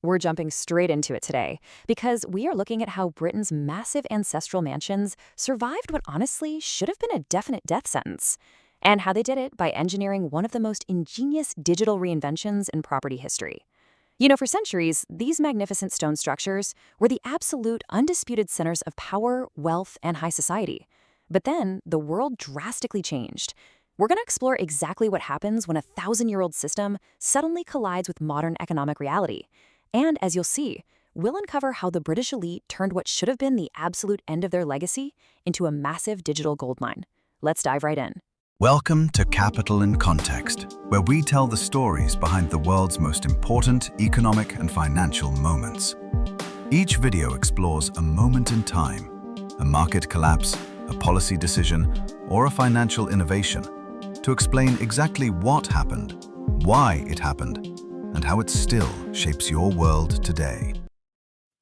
We're jumping straight into it today because we are looking at how Britain's massive ancestral mansions survived what honestly should have been a definite death sentence, and how they did it by engineering one of the most ingenious digital reinventions in property history. For centuries, these magnificent stone structures were the absolute, undisputed centers of power, wealth, and high society. But then, the world drastically changed. We're going to explore exactly what happens when a thousand-year-old system suddenly collides with modern economic reality. And as you'll see, we'll uncover how the British elite turned what should have been the absolute end of their legacy into a massive digital goldmine. Let's dive right in. Welcome to Capital in Context, where we tell the stories behind the world's most important economic and financial moments. Each video explores a moment in time, a market collapse, a policy decision, or a financial innovation, to explain exactly what happened, why it happened, and how it still shapes your world today.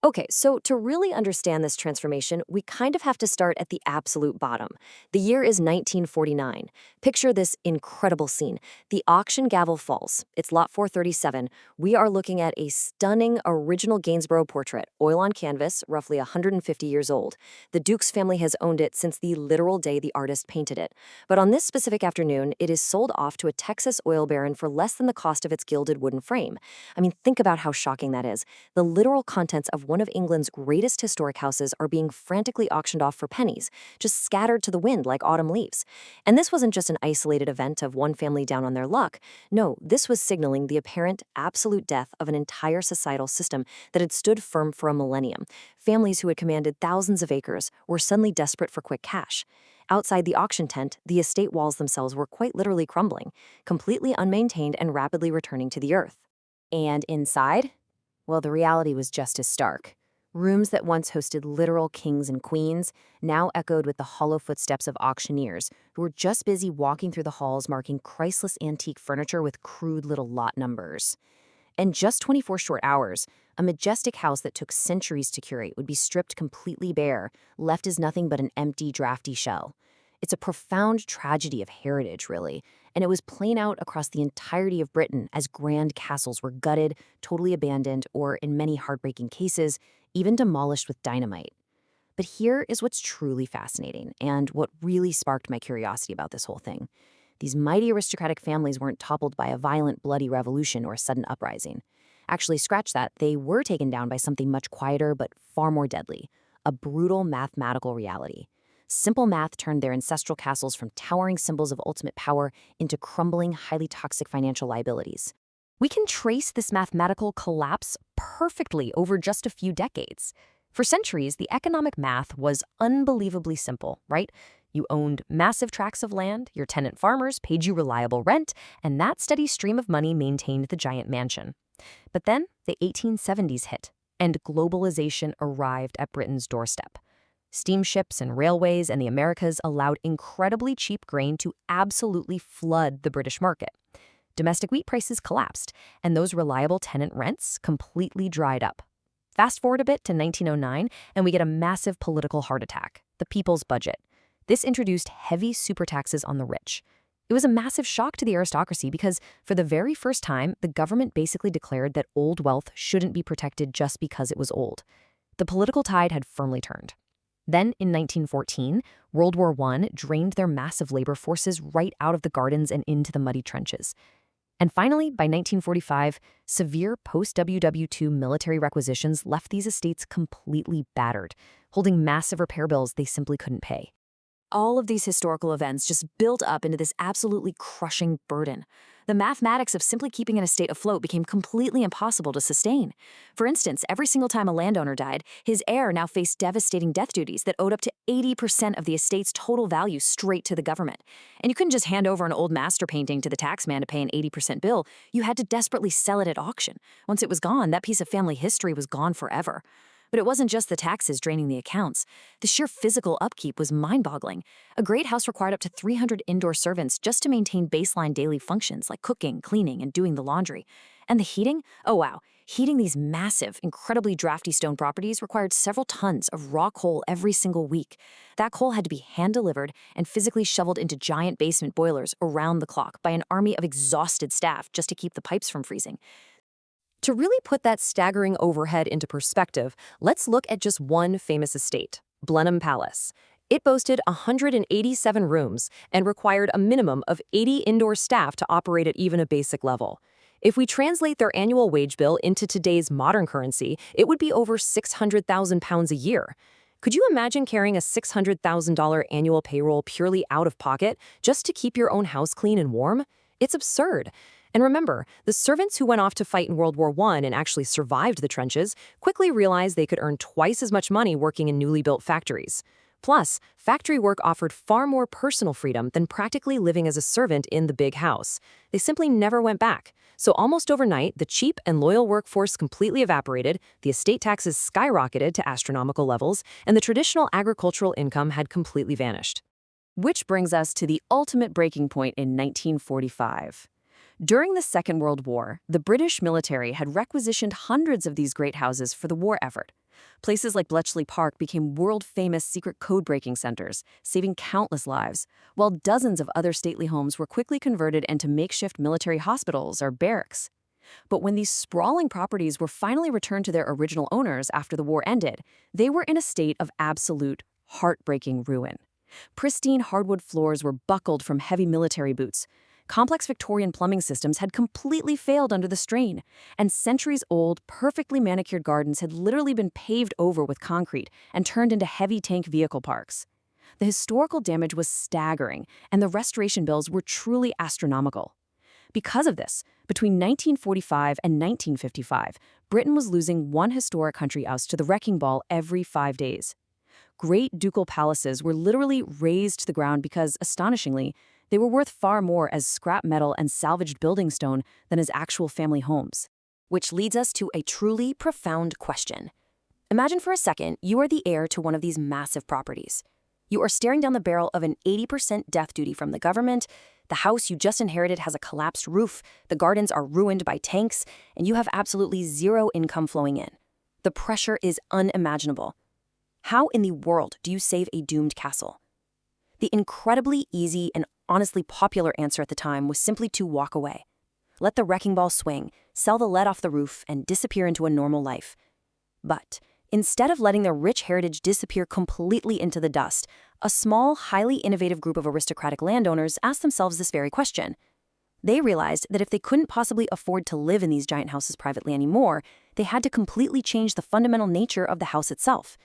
Okay, so to really understand this transformation, we kind of have to start at the absolute bottom. The year is 1949. Picture this incredible scene. The auction gavel falls. It's lot 437. We are looking at a stunning original Gainsborough portrait, oil on canvas, roughly 150 years old. The Duke's family has owned it since the literal day the artist painted it. But on this specific afternoon, it is sold off to a Texas oil baron for less than the cost of its gilded wooden frame. I mean, think about how shocking that is. The literal contents of one of England's greatest historic houses are being frantically auctioned off for pennies, just scattered to the wind like autumn leaves. And this wasn't just an isolated event of one family down on their luck. No, this was signaling the apparent absolute death of an entire societal system that had stood firm for a millennium. Families who had commanded thousands of acres were suddenly desperate for quick cash. Outside the auction tent, the estate walls themselves were quite literally crumbling, completely unmaintained and rapidly returning to the earth. And inside? Well, the reality was just as stark. Rooms that once hosted literal kings and queens now echoed with the hollow footsteps of auctioneers who were just busy walking through the halls marking priceless antique furniture with crude little lot numbers. In just 24 short hours, a majestic house that took centuries to curate would be stripped completely bare, left as nothing but an empty, drafty shell. It's a profound tragedy of heritage, really, and it was playing out across the entirety of Britain as grand castles were gutted, totally abandoned, or, in many heartbreaking cases, even demolished with dynamite. But here is what's truly fascinating, and what really sparked my curiosity about this whole thing. These mighty aristocratic families weren't toppled by a violent, bloody revolution or a sudden uprising. Actually, scratch that, they were taken down by something much quieter but far more deadly, a brutal mathematical reality. Simple math turned their ancestral castles from towering symbols of ultimate power into crumbling, highly toxic financial liabilities. We can trace this mathematical collapse perfectly over just a few decades. For centuries, the economic math was unbelievably simple, right? You owned massive tracts of land, your tenant farmers paid you reliable rent, and that steady stream of money maintained the giant mansion. But then the 1870s hit, and globalization arrived at Britain's doorstep. Steamships and railways and the Americas allowed incredibly cheap grain to absolutely flood the British market. Domestic wheat prices collapsed, and those reliable tenant rents completely dried up. Fast forward a bit to 1909, and we get a massive political heart attack, the People's Budget. This introduced heavy super taxes on the rich. It was a massive shock to the aristocracy because, for the very first time, the government basically declared that old wealth shouldn't be protected just because it was old. The political tide had firmly turned. Then, in 1914, World War I drained their massive labor forces right out of the gardens and into the muddy trenches. And finally, by 1945, severe post-WW2 military requisitions left these estates completely battered, holding massive repair bills they simply couldn't pay. All of these historical events just built up into this absolutely crushing burden. The mathematics of simply keeping an estate afloat became completely impossible to sustain. For instance, every single time a landowner died, his heir now faced devastating death duties that owed up to 80% of the estate's total value straight to the government. And you couldn't just hand over an old master painting to the taxman to pay an 80% bill. You had to desperately sell it at auction. Once it was gone, that piece of family history was gone forever. But it wasn't just the taxes draining the accounts. The sheer physical upkeep was mind-boggling. A great house required up to 300 indoor servants just to maintain baseline daily functions like cooking, cleaning, and doing the laundry. And the heating? Oh wow. Heating these massive, incredibly drafty stone properties required several tons of raw coal every single week. That coal had to be hand-delivered and physically shoveled into giant basement boilers around the clock by an army of exhausted staff just to keep the pipes from freezing. To really put that staggering overhead into perspective, let's look at just one famous estate, Blenheim Palace. It boasted 187 rooms and required a minimum of 80 indoor staff to operate at even a basic level. If we translate their annual wage bill into today's modern currency, it would be over £600,000 a year. Could you imagine carrying a $600,000 annual payroll purely out of pocket just to keep your own house clean and warm? It's absurd. And remember, the servants who went off to fight in World War I and actually survived the trenches quickly realized they could earn twice as much money working in newly built factories. Plus, factory work offered far more personal freedom than practically living as a servant in the big house. They simply never went back. So almost overnight, the cheap and loyal workforce completely evaporated, the estate taxes skyrocketed to astronomical levels, and the traditional agricultural income had completely vanished. Which brings us to the ultimate breaking point in 1945. During the Second World War, the British military had requisitioned hundreds of these great houses for the war effort. Places like Bletchley Park became world-famous secret code-breaking centers, saving countless lives, while dozens of other stately homes were quickly converted into makeshift military hospitals or barracks. But when these sprawling properties were finally returned to their original owners after the war ended, they were in a state of absolute, heartbreaking ruin. Pristine hardwood floors were buckled from heavy military boots. Complex Victorian plumbing systems had completely failed under the strain, and centuries-old, perfectly manicured gardens had literally been paved over with concrete and turned into heavy tank vehicle parks. The historical damage was staggering, and the restoration bills were truly astronomical. Because of this, between 1945 and 1955, Britain was losing one historic country house to the wrecking ball every 5 days. Great ducal palaces were literally razed to the ground because, astonishingly, they were worth far more as scrap metal and salvaged building stone than as actual family homes. Which leads us to a truly profound question. Imagine for a second you are the heir to one of these massive properties. You are staring down the barrel of an 80% death duty from the government, the house you just inherited has a collapsed roof, the gardens are ruined by tanks, and you have absolutely zero income flowing in. The pressure is unimaginable. How in the world do you save a doomed castle? The incredibly easy and honestly popular answer at the time was simply to walk away. Let the wrecking ball swing, sell the lead off the roof, and disappear into a normal life. But instead of letting their rich heritage disappear completely into the dust, a small, highly innovative group of aristocratic landowners asked themselves this very question. They realized that if they couldn't possibly afford to live in these giant houses privately anymore, they had to completely change the fundamental nature of the house itself.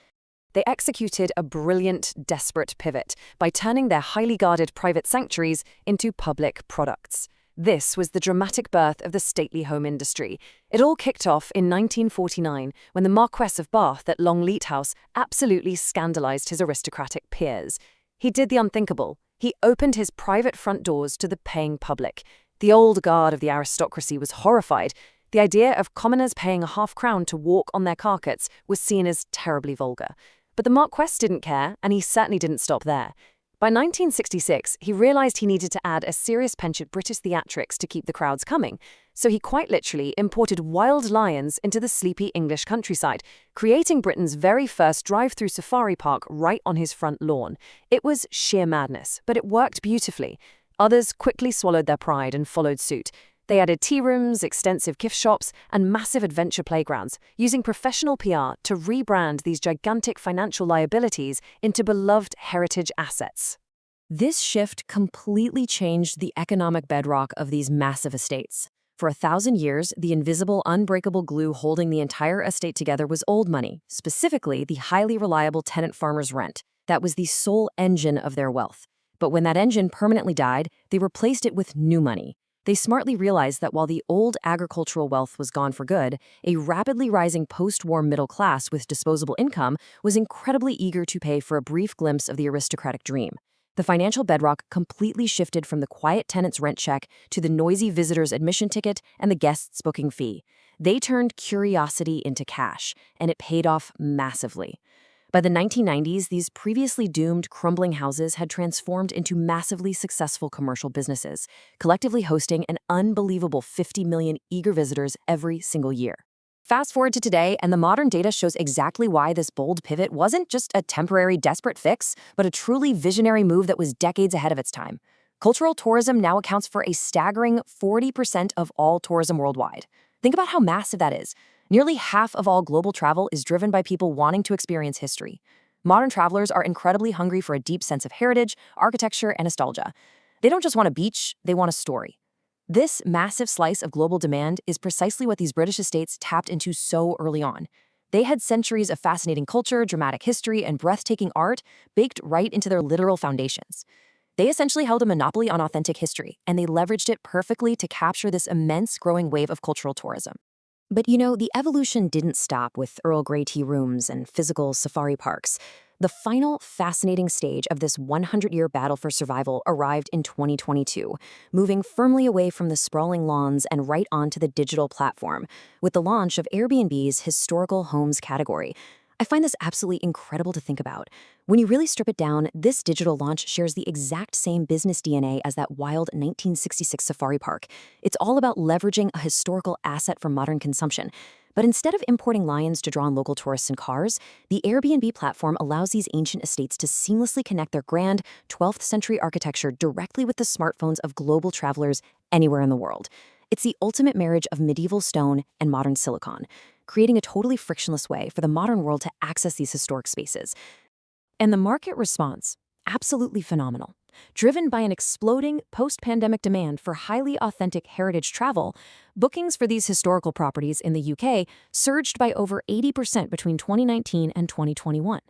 They executed a brilliant, desperate pivot by turning their highly guarded private sanctuaries into public products. This was the dramatic birth of the stately home industry. It all kicked off in 1949 when the Marquess of Bath at Longleat House absolutely scandalized his aristocratic peers. He did the unthinkable. He opened his private front doors to the paying public. The old guard of the aristocracy was horrified. The idea of commoners paying a half-crown to walk on their carpets was seen as terribly vulgar. But the Marquess didn't care, and he certainly didn't stop there. By 1966, he realized he needed to add a serious penchant for British theatrics to keep the crowds coming, so he quite literally imported wild lions into the sleepy English countryside, creating Britain's very first drive-through safari park right on his front lawn. It was sheer madness, but it worked beautifully. Others quickly swallowed their pride and followed suit. They added tea rooms, extensive gift shops, and massive adventure playgrounds, using professional PR to rebrand these gigantic financial liabilities into beloved heritage assets. This shift completely changed the economic bedrock of these massive estates. For 1,000 years, the invisible, unbreakable glue holding the entire estate together was old money, specifically the highly reliable tenant farmer's rent. That was the sole engine of their wealth. But when that engine permanently died, they replaced it with new money. They smartly realized that while the old agricultural wealth was gone for good, a rapidly rising post-war middle class with disposable income was incredibly eager to pay for a brief glimpse of the aristocratic dream. The financial bedrock completely shifted from the quiet tenant's rent check to the noisy visitor's admission ticket and the guest's booking fee. They turned curiosity into cash, and it paid off massively. By the 1990s, these previously doomed, crumbling houses had transformed into massively successful commercial businesses, collectively hosting an unbelievable 50 million eager visitors every single year. Fast forward to today, and the modern data shows exactly why this bold pivot wasn't just a temporary, desperate fix, but a truly visionary move that was decades ahead of its time. Cultural tourism now accounts for a staggering 40% of all tourism worldwide. Think about how massive that is. Nearly half of all global travel is driven by people wanting to experience history. Modern travelers are incredibly hungry for a deep sense of heritage, architecture, and nostalgia. They don't just want a beach, they want a story. This massive slice of global demand is precisely what these British estates tapped into so early on. They had centuries of fascinating culture, dramatic history, and breathtaking art baked right into their literal foundations. They essentially held a monopoly on authentic history, and they leveraged it perfectly to capture this immense growing wave of cultural tourism. But the evolution didn't stop with Earl Grey tea rooms and physical safari parks. The final fascinating stage of this 100-year battle for survival arrived in 2022, moving firmly away from the sprawling lawns and right onto the digital platform, with the launch of Airbnb's historical homes category. I find this absolutely incredible to think about. When you really strip it down, this digital launch shares the exact same business DNA as that wild 1966 safari park. It's all about leveraging a historical asset for modern consumption. But instead of importing lions to draw in local tourists and cars, the Airbnb platform allows these ancient estates to seamlessly connect their grand 12th century architecture directly with the smartphones of global travelers anywhere in the world. It's the ultimate marriage of medieval stone and modern silicon, creating a totally frictionless way for the modern world to access these historic spaces. And the market response, absolutely phenomenal. Driven by an exploding post-pandemic demand for highly authentic heritage travel, bookings for these historical properties in the UK surged by over 80% between 2019 and 2021.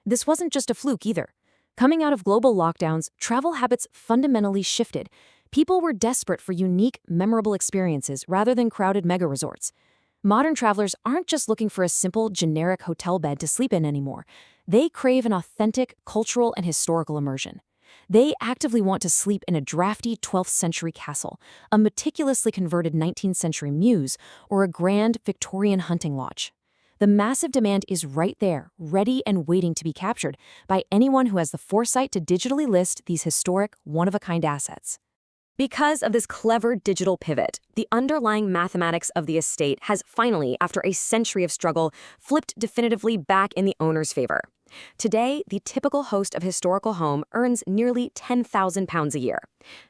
This wasn't just a fluke either. Coming out of global lockdowns, travel habits fundamentally shifted. People were desperate for unique, memorable experiences rather than crowded mega resorts. Modern travelers aren't just looking for a simple, generic hotel bed to sleep in anymore. They crave an authentic, cultural, and historical immersion. They actively want to sleep in a drafty 12th century castle, a meticulously converted 19th century mews, or a grand Victorian hunting lodge. The massive demand is right there, ready and waiting to be captured by anyone who has the foresight to digitally list these historic, one-of-a-kind assets. Because of this clever digital pivot, the underlying mathematics of the estate has finally, after a century of struggle, flipped definitively back in the owner's favor. Today, the typical host of historical home earns nearly £10,000 a year.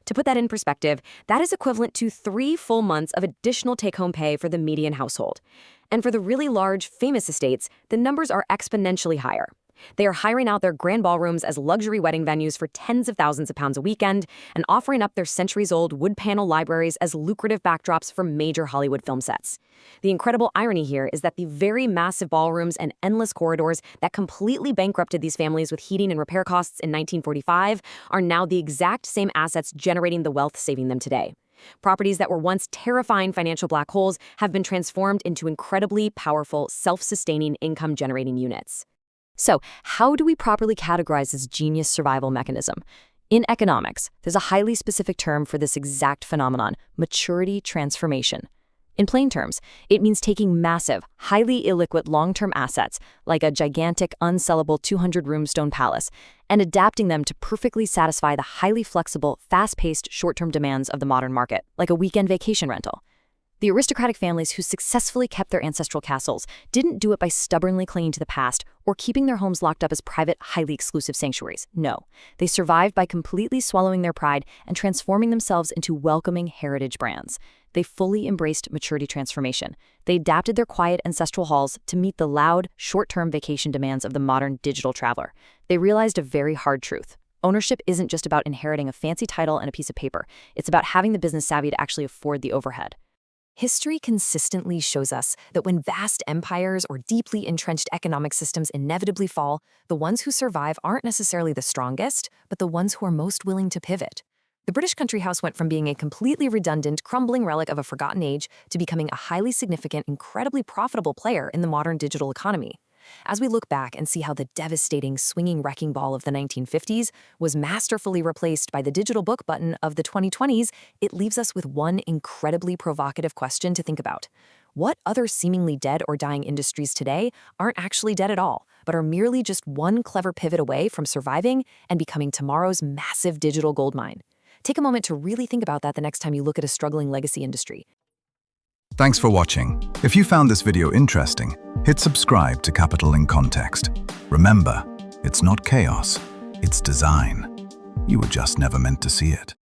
To put that in perspective, that is equivalent to 3 full months of additional take-home pay for the median household. And for the really large, famous estates, the numbers are exponentially higher. They are hiring out their grand ballrooms as luxury wedding venues for tens of thousands of pounds a weekend and offering up their centuries-old wood panel libraries as lucrative backdrops for major Hollywood film sets. The incredible irony here is that the very massive ballrooms and endless corridors that completely bankrupted these families with heating and repair costs in 1945 are now the exact same assets generating the wealth saving them today. Properties that were once terrifying financial black holes have been transformed into incredibly powerful, self-sustaining income-generating units. So, how do we properly categorize this genius survival mechanism? In economics, there's a highly specific term for this exact phenomenon: maturity transformation. In plain terms, it means taking massive, highly illiquid long-term assets, like a gigantic, unsellable 200-room stone palace, and adapting them to perfectly satisfy the highly flexible, fast-paced, short-term demands of the modern market, like a weekend vacation rental. The aristocratic families who successfully kept their ancestral castles didn't do it by stubbornly clinging to the past or keeping their homes locked up as private, highly exclusive sanctuaries. No, they survived by completely swallowing their pride and transforming themselves into welcoming heritage brands. They fully embraced maturity transformation. They adapted their quiet ancestral halls to meet the loud, short-term vacation demands of the modern digital traveler. They realized a very hard truth. Ownership isn't just about inheriting a fancy title and a piece of paper. It's about having the business savvy to actually afford the overhead. History consistently shows us that when vast empires or deeply entrenched economic systems inevitably fall, the ones who survive aren't necessarily the strongest, but the ones who are most willing to pivot. The British country house went from being a completely redundant, crumbling relic of a forgotten age to becoming a highly significant, incredibly profitable player in the modern digital economy. As we look back and see how the devastating, swinging wrecking ball of the 1950s was masterfully replaced by the digital book button of the 2020s, it leaves us with one incredibly provocative question to think about. What other seemingly dead or dying industries today aren't actually dead at all, but are merely just one clever pivot away from surviving and becoming tomorrow's massive digital goldmine? Take a moment to really think about that the next time you look at a struggling legacy industry. Thanks for watching. If you found this video interesting, hit subscribe to Capital in Context. Remember, it's not chaos, it's design. You were just never meant to see it.